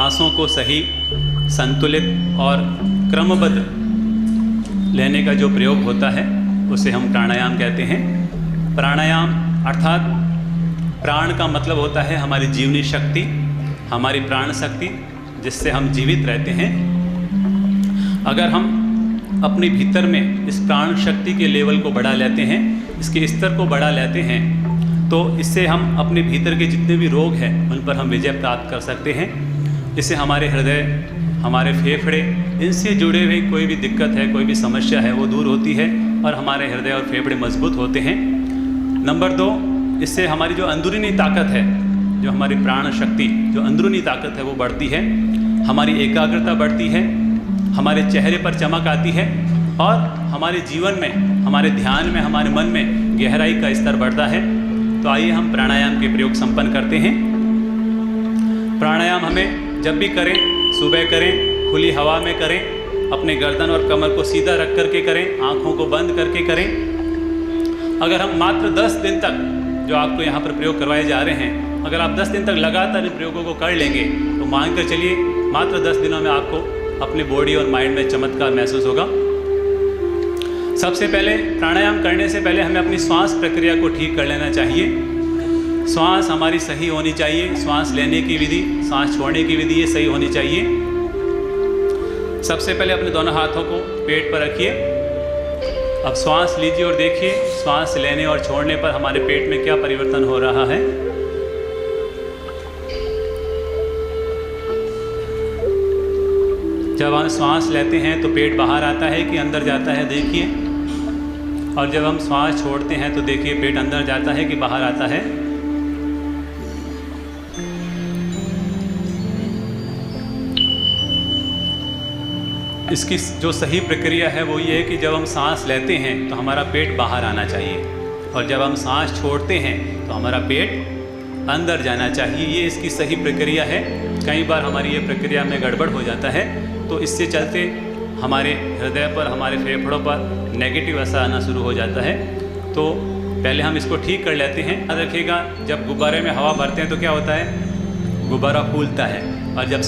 सांसों को सही, संतुलित और क्रमबद्ध लेने का जो प्रयोग होता है उसे हम प्राणायाम कहते हैं। प्राणायाम अर्थात प्राण का मतलब होता है हमारी जीवनी शक्ति, हमारी प्राण शक्ति, जिससे हम जीवित रहते हैं। अगर हम अपने भीतर में इस प्राण शक्ति के लेवल को बढ़ा लेते हैं, इसके स्तर को बढ़ा लेते हैं, तो इससे हम अपने भीतर के जितने भी रोग हैं उन पर हम विजय प्राप्त कर सकते हैं। इससे हमारे हृदय, हमारे फेफड़े, इनसे जुड़े हुए कोई भी दिक्कत है, कोई भी समस्या है, वो दूर होती है और हमारे हृदय और फेफड़े मजबूत होते हैं। नंबर 2, इससे हमारी जो अंदरूनी ताकत है, जो हमारी प्राण शक्ति, जो अंदरूनी ताकत है वो बढ़ती है, हमारी एकाग्रता बढ़ती है, हमारे चेहरे पर चमक आती है और हमारे जीवन में, हमारे ध्यान में, हमारे मन में गहराई का स्तर बढ़ता है। तो आइए हम प्राणायाम के प्रयोग संपन्न करते हैं। प्राणायाम हमें जब भी करें, सुबह करें, खुली हवा में करें, अपने गर्दन और कमर को सीधा रख करके करें, आँखों को बंद करके करें। अगर हम मात्र 10 दिन तक जो आपको यहाँ पर प्रयोग करवाए जा रहे हैं, अगर आप 10 दिन तक लगातार इन प्रयोगों को कर लेंगे तो मान कर चलिए मात्र 10 दिनों में आपको अपने बॉडी और माइंड में चमत्कार महसूस होगा। सबसे पहले प्राणायाम करने से पहले हमें अपनी श्वास प्रक्रिया को ठीक कर लेना चाहिए। श्वास हमारी सही होनी चाहिए, श्वास लेने की विधि, सांस छोड़ने की विधि ये सही होनी चाहिए। सबसे पहले अपने दोनों हाथों को पेट पर रखिए। अब श्वास लीजिए और देखिए श्वास लेने और छोड़ने पर हमारे पेट में क्या परिवर्तन हो रहा है। जब हम श्वास लेते हैं तो पेट बाहर आता है कि अंदर जाता है, देखिए। और जब हम श्वास छोड़ते हैं तो देखिए पेट अंदर जाता है कि बाहर आता है। इसकी जो सही प्रक्रिया है वो ये है कि जब हम सांस लेते हैं तो हमारा पेट बाहर आना चाहिए और जब हम सांस छोड़ते हैं तो हमारा पेट अंदर जाना चाहिए। ये इसकी सही प्रक्रिया है। कई बार हमारी ये प्रक्रिया में गड़बड़ हो जाता है, तो इससे चलते हमारे हृदय पर, हमारे फेफड़ों पर नेगेटिव असर आना शुरू हो जाता है। तो पहले हम इसको ठीक कर लेते हैं। याद रखिएगा, जब गुब्बारे में हवा भरते हैं तो क्या होता है, गुब्बारा फूलता है, और जब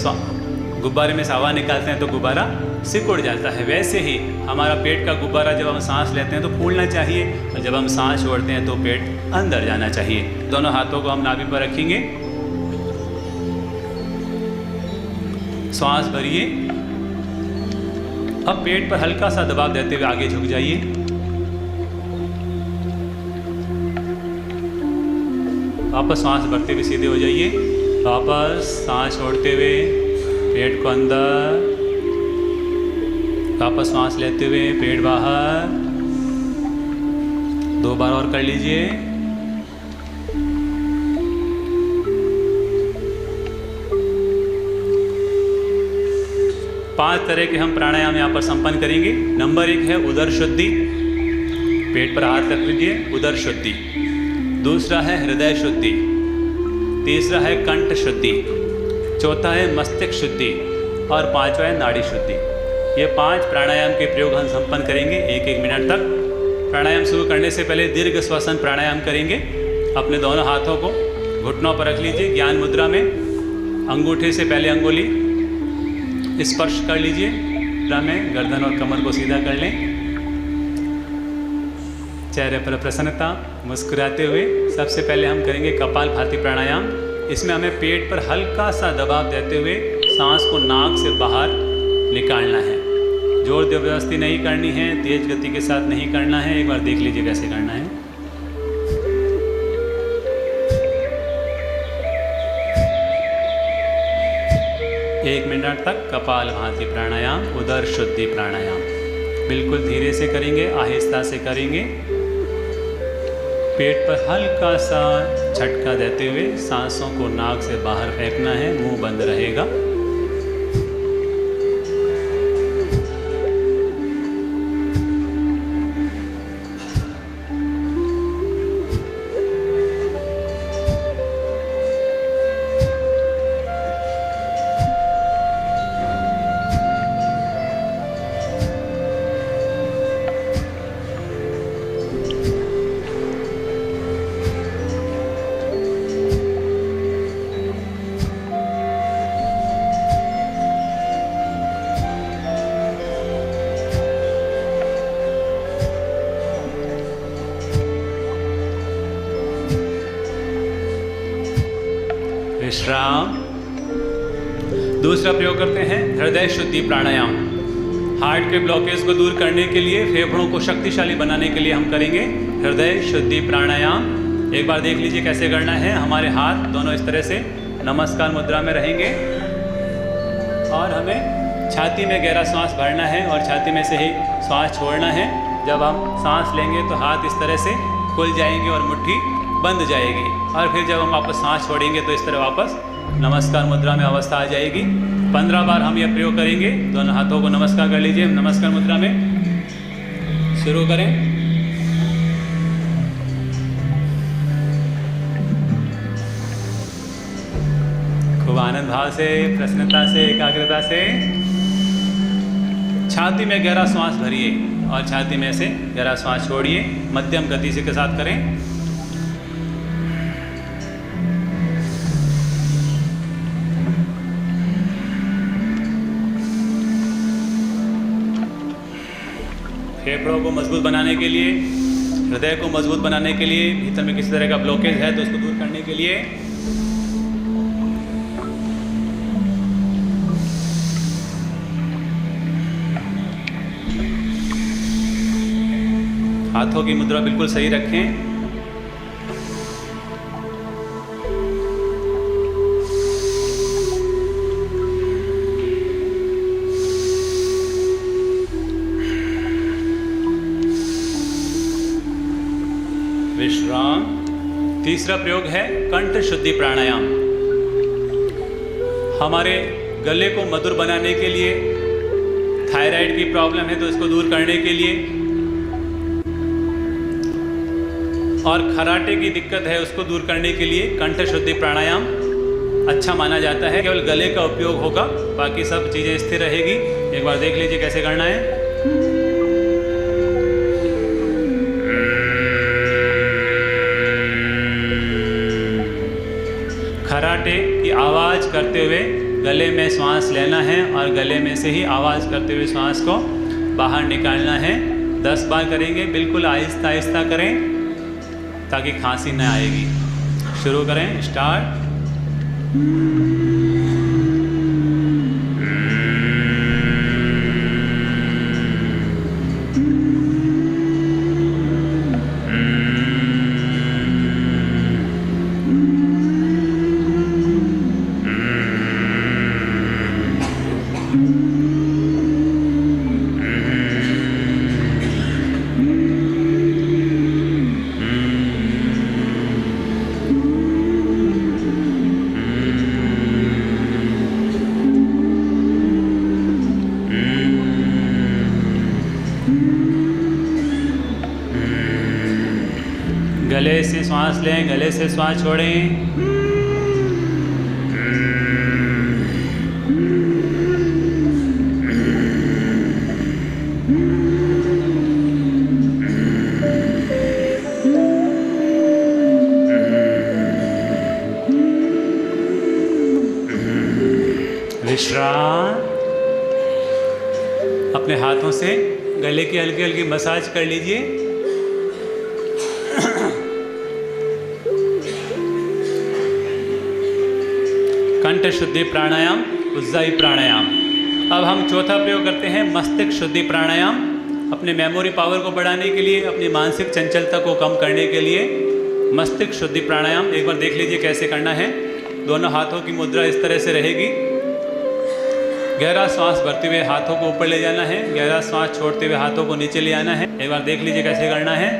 गुब्बारे में से हवा निकालते हैं तो गुब्बारा सिकुड़ जाता है। वैसे ही हमारा पेट का गुब्बारा जब हम सांस लेते हैं तो फूलना चाहिए और जब हम सांस छोड़ते हैं तो पेट अंदर जाना चाहिए। दोनों हाथों को हम नाभि पर रखेंगे, श्वास भरिए। अब पेट पर हल्का सा दबाव देते हुए आगे झुक जाइए। वापस सांस भरते हुए सीधे हो जाइए। वापस सांस छोड़ते हुए पेट को अंदर, वापस सांस लेते हुए पेट बाहर। 2 बार और कर लीजिए। पांच तरह के हम प्राणायाम यहाँ पर संपन्न करेंगे। नंबर 1 है उदर शुद्धि, पेट पर हाथ रख लीजिए, उदर शुद्धि। दूसरा है हृदय शुद्धि। तीसरा है कंठ शुद्धि। चौथा है मस्तिष्क शुद्धि और 5वां है नाड़ी शुद्धि। ये 5 प्राणायाम के प्रयोग हम संपन्न करेंगे 1-1 मिनट तक। प्राणायाम शुरू करने से पहले दीर्घ श्वसन प्राणायाम करेंगे। अपने दोनों हाथों को घुटनों पर रख लीजिए, ज्ञान मुद्रा में। अंगूठे से पहले अंगुली स्पर्श कर लीजिए मुद्रा में, गर्दन और कमर को सीधा कर लें। चेहरे पर प्रसन्नता, मुस्कुराते हुए। सबसे पहले हम करेंगे कपालभाति प्राणायाम। इसमें हमें पेट पर हल्का सा दबाव देते हुए सांस को नाक से बाहर निकालना है। जोर जबरदस्ती नहीं करनी है, तेज गति के साथ नहीं करना है। एक बार देख लीजिए कैसे करना है। एक मिनट तक कपालभाति प्राणायाम, उदर शुद्धि प्राणायाम बिल्कुल धीरे से करेंगे, आहिस्ता से करेंगे। पेट पर हल्का सा झटका देते हुए सांसों को नाक से बाहर फेंकना है, मुंह बंद रहेगा। दूसरा प्रयोग करते हैं हृदय शुद्धि प्राणायाम। हार्ट के ब्लॉकेज को दूर करने के लिए, फेफड़ों को शक्तिशाली बनाने के लिए हम करेंगे हृदय शुद्धि प्राणायाम। एक बार देख लीजिए कैसे करना है। हमारे हाथ दोनों इस तरह से नमस्कार मुद्रा में रहेंगे और हमें छाती में गहरा सांस भरना है और छाती में से ही सांस छोड़ना है। जब हम सांस लेंगे तो हाथ इस तरह से खुल जाएंगे और मुट्ठी बंद जाएगी, और फिर जब हम वापस सांस छोड़ेंगे तो इस तरह वापस नमस्कार मुद्रा में अवस्था आ जाएगी। 15 बार हम यह प्रयोग करेंगे। दोनों हाथों को नमस्कार कर लीजिए। नमस्कार मुद्रा में शुरू करें। खूब आनंद भाव से, प्रसन्नता से, एकाग्रता से छाती में गहरा श्वास भरिए और छाती में से गहरा श्वास छोड़िए। मध्यम गति से के साथ करें। फेफड़ों को मजबूत बनाने के लिए, हृदय को मजबूत बनाने के लिए, भीतर में किसी तरह का ब्लॉकेज है तो उसको दूर करने के लिए हाथों की मुद्रा बिल्कुल सही रखें। विश्राम। तीसरा प्रयोग है कंठ शुद्धि प्राणायाम। हमारे गले को मधुर बनाने के लिए, थायराइड की प्रॉब्लम है तो इसको दूर करने के लिए, और खराटे की दिक्कत है उसको दूर करने के लिए कंठ शुद्धि प्राणायाम अच्छा माना जाता है। केवल गले का उपयोग होगा, बाकी सब चीज़ें स्थिर रहेगी। एक बार देख लीजिए कैसे करना है। खराटे की आवाज़ करते हुए गले में सांस लेना है और गले में से ही आवाज़ करते हुए सांस को बाहर निकालना है। 10 बार करेंगे। बिल्कुल आहिस्ता आहिस्ता करें ताकि खांसी न आएगी। शुरू करें। स्टार्ट। गले से सांस लें, गले से सांस छोड़ें। विश्राम। अपने हाथों से गले की हल्की हल्की मसाज कर लीजिए। कंठ शुद्धि प्राणायाम, उज्जाई प्राणायाम। अब हम चौथा प्रयोग करते हैं मस्तिष्क शुद्धि प्राणायाम। अपने मेमोरी पावर को बढ़ाने के लिए, अपनी मानसिक चंचलता को कम करने के लिए मस्तिष्क शुद्धि प्राणायाम। एक बार देख लीजिए कैसे करना है। दोनों हाथों की मुद्रा इस तरह से रहेगी। गहरा सांस भरते हुए हाथों को ऊपर ले जाना है, गहरा सांस छोड़ते हुए हाथों को नीचे ले आना है। एक बार देख लीजिए कैसे करना है।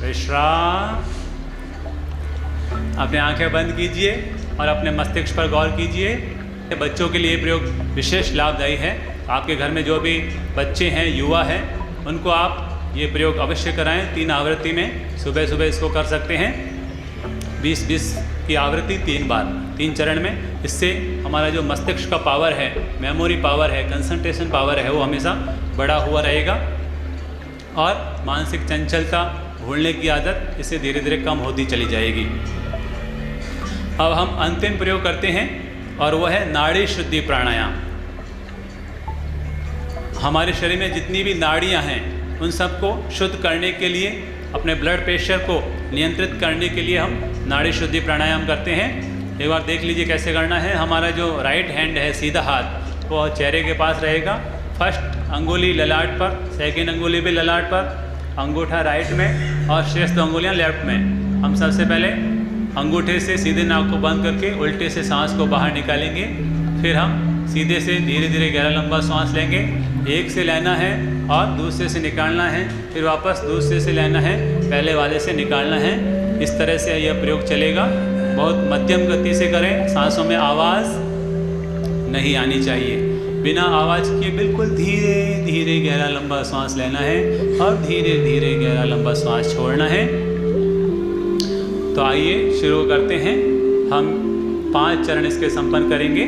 विश्राम। अपने आंखें बंद कीजिए और अपने मस्तिष्क पर गौर कीजिए। बच्चों के लिए प्रयोग विशेष लाभदायी है। आपके घर में जो भी बच्चे हैं, युवा हैं, उनको आप ये प्रयोग अवश्य कराएं। 3 आवृत्ति में सुबह सुबह इसको कर सकते हैं। 20-20 की आवृत्ति 3 बार, 3 चरण में। इससे हमारा जो मस्तिष्क का पावर है, मेमोरी पावर है, कंसंट्रेशन पावर है, वो हमेशा बढ़ा हुआ रहेगा और मानसिक चंचलता, भूलने की आदत इससे धीरे धीरे कम होती चली जाएगी। अब हम अंतिम प्रयोग करते हैं और वह है नाड़ी शुद्धि प्राणायाम। हमारे शरीर में जितनी भी नाड़ियां हैं उन सबको शुद्ध करने के लिए, अपने ब्लड प्रेशर को नियंत्रित करने के लिए हम नाड़ी शुद्धि प्राणायाम करते हैं। एक बार देख लीजिए कैसे करना है। हमारा जो राइट हैंड है, सीधा हाथ, वो चेहरे के पास रहेगा। फर्स्ट अंगुली ललाट पर, सेकेंड अंगुली भी ललाट पर, अंगूठा राइट में और शेष 2 अंगुलियाँ लेफ्ट में। हम सबसे पहले अंगूठे से सीधे नाक को बंद करके उल्टे से सांस को बाहर निकालेंगे। फिर हम सीधे से धीरे धीरे गहरा लंबा सांस लेंगे। एक से लेना है और दूसरे से निकालना है, फिर वापस दूसरे से लेना है, पहले वाले से निकालना है। इस तरह से यह प्रयोग चलेगा। बहुत मध्यम गति से करें, सांसों में आवाज़ नहीं आनी चाहिए। बिना आवाज़ किए बिल्कुल धीरे धीरे गहरा लंबा सांस लेना है और धीरे धीरे गहरा लंबा सांस छोड़ना है। तो आइए शुरू करते हैं। हम 5 चरण इसके संपन्न करेंगे।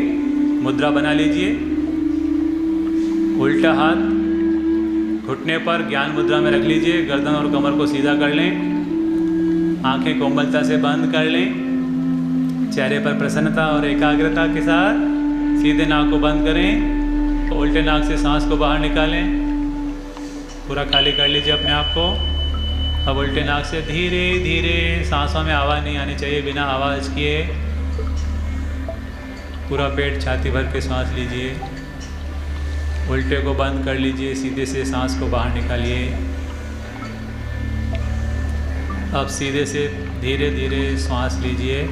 मुद्रा बना लीजिए। उल्टा हाथ घुटने पर ज्ञान मुद्रा में रख लीजिए। गर्दन और कमर को सीधा कर लें। आंखें कोमलता से बंद कर लें। चेहरे पर प्रसन्नता और एकाग्रता के साथ सीधे नाक को बंद करें। उल्टे नाक से सांस को बाहर निकालें। पूरा खाली कर लीजिए अपने आप को। अब उल्टे नाक से धीरे धीरे, सांसों में आवाज़ नहीं आनी चाहिए, बिना आवाज़ किए पूरा पेट छाती भर के सांस लीजिए। उल्टे को बंद कर लीजिए, सीधे से सांस को बाहर निकालिए। अब सीधे से धीरे धीरे सांस लीजिए।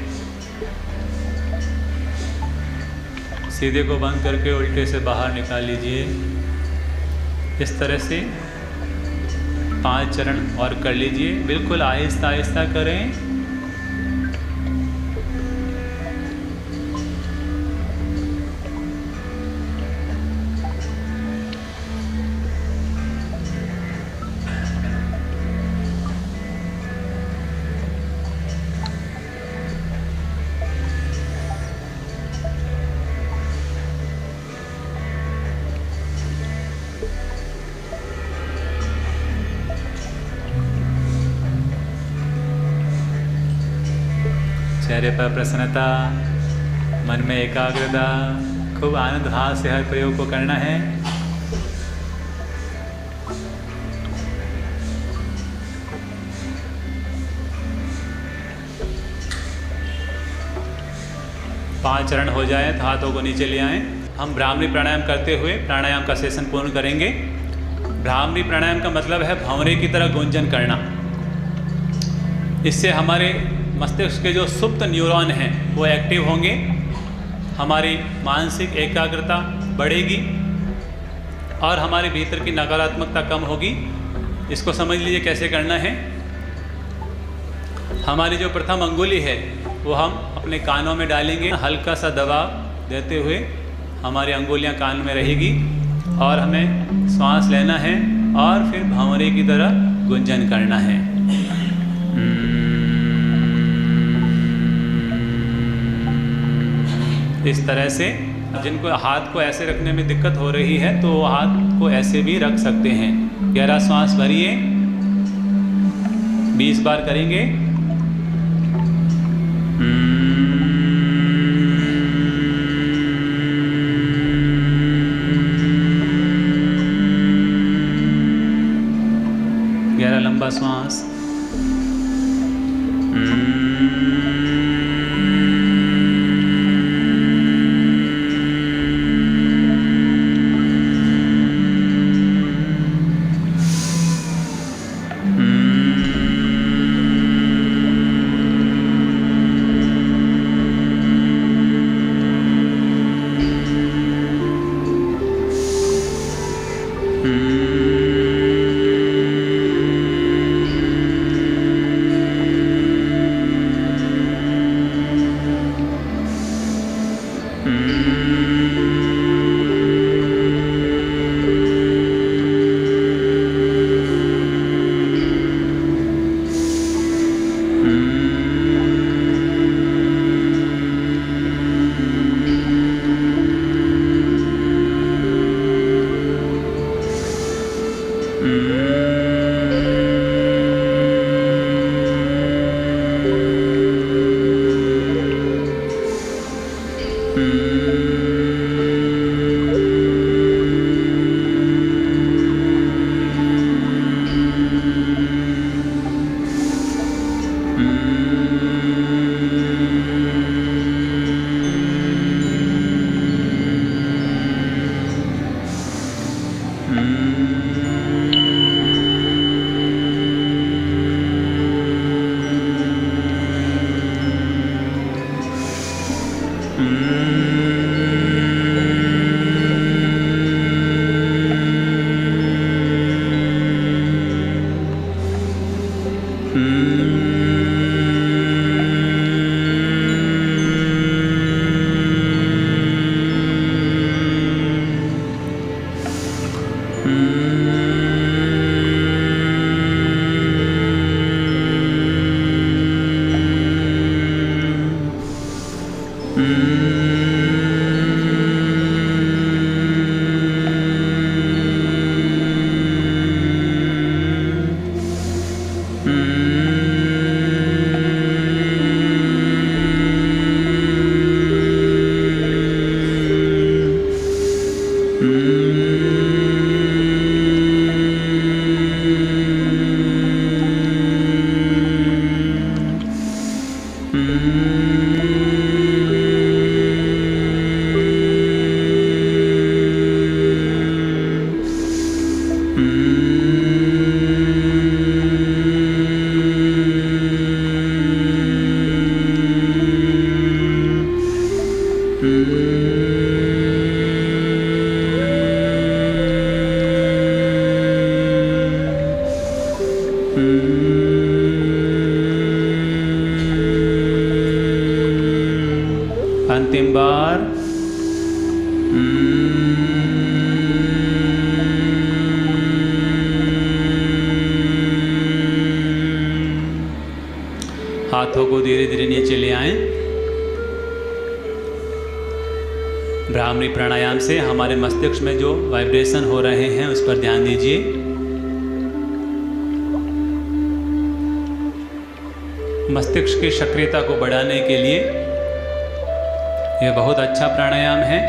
सीधे को बंद करके उल्टे से बाहर निकाल लीजिए। इस तरह से 5 चरण और कर लीजिए। बिल्कुल आहिस्ता आहिस्ता करें। चेहरे पर प्रसन्नता, मन में एकाग्रता, खूब आनंद भाव से हर प्रयोग को करना है। पांच चरण हो जाए तो हाथों को नीचे ले आएं। हम भ्रामरी प्राणायाम करते हुए प्राणायाम का सेशन पूर्ण करेंगे। भ्रामरी प्राणायाम का मतलब है भंवरे की तरह गुंजन करना। इससे हमारे मस्तिष्क के जो सुप्त न्यूरॉन हैं वो एक्टिव होंगे, हमारी मानसिक एकाग्रता बढ़ेगी और हमारे भीतर की नकारात्मकता कम होगी। इसको समझ लीजिए कैसे करना है। हमारी जो प्रथम अंगुली है वो हम अपने कानों में डालेंगे। हल्का सा दबाव देते हुए हमारी अंगुलियां कान में रहेगी और हमें श्वास लेना है और फिर भंवरे की तरह गुंजन करना है। इस तरह से जिनको हाथ को ऐसे रखने में दिक्कत हो रही है तो वो हाथ को ऐसे भी रख सकते हैं। गहरा श्वास भरिए, 20 बार करेंगे। गहरा लंबा श्वास। अंतिम बार। हाथों को धीरे धीरे नीचे ले आएं। ब्राह्मणी प्राणायाम से हमारे मस्तिष्क में जो वाइब्रेशन हो रहे हैं उस पर ध्यान दीजिए। मस्तिष्क की सक्रियता को बढ़ाने के लिए यह बहुत अच्छा प्राणायाम है।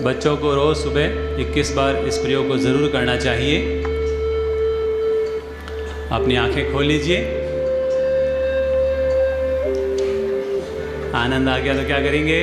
बच्चों को रोज सुबह 21 बार इस प्रयोग को जरूर करना चाहिए। अपनी आंखें खोल लीजिए। आनंद आ गया तो क्या करेंगे?